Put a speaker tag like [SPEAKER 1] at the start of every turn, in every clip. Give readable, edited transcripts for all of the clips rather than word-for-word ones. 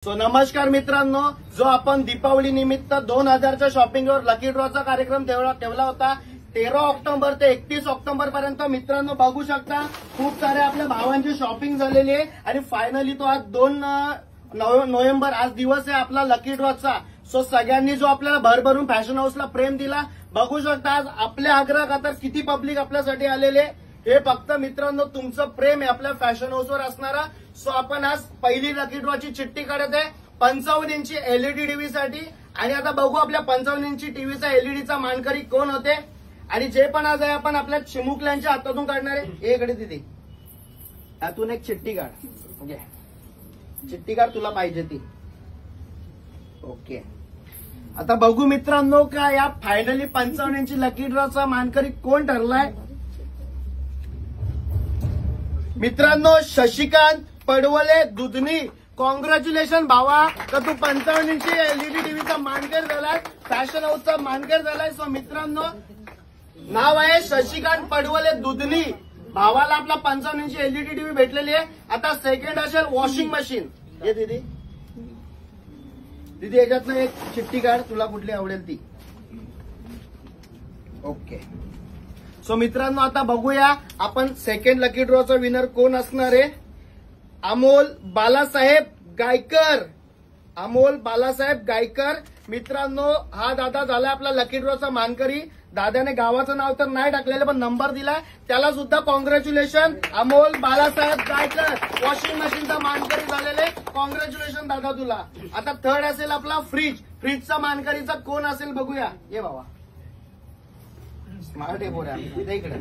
[SPEAKER 1] सो नमस्कार मित्रांनो, जो आपण दीपावली निमित्त 2000च्या शॉपिंगवर लकी ड्रॉचा कार्यक्रम ठेवला होता 13 ऑक्टोबर ते 31 ऑक्टोबर पर्यंत. मित्रांनो बघू शकता खूप सारे आपल्या भावांची शॉपिंग झालेली आहे आणि फायनली तो आज 2 नोव्हेंबर आज दिवस आहे आपला लकी ड्रॉचा. सो सगळ्यांनी जो आपल्याला भरभरून फॅशन हाऊसला प्रेम दिला, बघू शकता आज आपल्या आग्रह खातर किती पब्लिक आपल्यासाठी आलेले. हे फक्त मित्रांनो तुमचं प्रेम आहे आपल्या फॅशन हाऊसवर असणारा. सो आपण आज पहिली लकी ड्रॉची चिठ्ठी काढत आहे 55 इंची एलईडी टीव्ही साठी. आणि आता बघू आपल्या 55 इंची टीव्हीचा एलईडीचा मानकरी कोण होते आणि जे पण आज आहे आपण आपल्या चिमुकल्यांच्या हातातून काढणार आहे. इकडे तिथे त्यातून एक चिठ्ठी काढ. ओके, चिठ्ठी काढ तुला पाहिजे ती. ओके, आता बघू मित्रांनो का या फायनली 55 इंची लकी ड्रॉचा मानकरी कोण ठरलाय. मित्रांनो शशिकांत पडवले दुधनी, कॉंग्रॅच्युलेशन भावा, तर तू 55 इंची एलईडी टीव्हीचा मानकर झालाय, फॅशन हाऊसचा मानकर झालाय. सो मित्रांनो नाव आहे शशिकांत पडवले दुधनी, भावाला आपला 55 इंची एलईडी टीव्ही भेटलेली आहे. आता सेकंड असेल वॉशिंग मशीन. ये दीदी दीदी याच्यातनं एक चिठ्ठी काढ, तुला कुठली आवडेल ती. ओके, सो मित्रांनो आता बघूया आपण सेकंड लकी ड्रॉचा विनर कोण असणार आहे. अमोल बालासाहेब गायकर, अमोल बालासाहेब गायकर. मित्रांनो हा दादा झाला आपला लकी ड्रॉचा मानकरी. दादाने गावाचं नाव तर नाही टाकलेलं पण नंबर दिलाय, त्याला सुद्धा कॉंग्रॅच्युलेशन. अमोल बालासाहेब गायकर वॉशिंग मशीनचा मानकरी झालेले, कॉंग्रॅच्युलेशन दादा तुला. आता थर्ड असेल आपला फ्रीजचा मानकरीचा कोण असेल बघूया. ये बाबा स्मार्ट आहे बोऱ्या, इकडे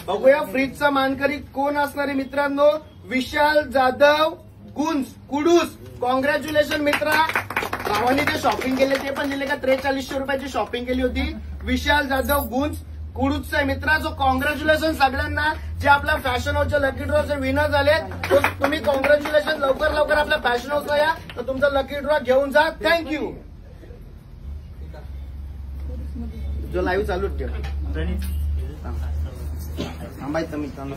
[SPEAKER 1] बघूया फ्रीजचा मानकरी कोण असणार आहे. मित्रांनो विशाल जाधव गुंज कुडूस, कॉंग्रॅच्युलेशन मित्रा. भावानी जे शॉपिंग केले ते पण दिले का 4300 रुपयाची शॉपिंग केली होती. विशाल जाधव गुंज कुडूसचा मित्रा. जो कॉंग्रॅच्युलेशन सगळ्यांना जे आपल्या फॅशन हाऊसच्या लकी ड्रॉचे विनर झाले, तो तुम्ही कॉंग्रॅच्युलेशन. लवकर आपल्या फॅशन हाऊसला या तर तुमचा लकी ड्रॉ घेऊन जा. थँक्यू. जो लाईव्ह चालू ठेव थांबायचं मित्रांनो.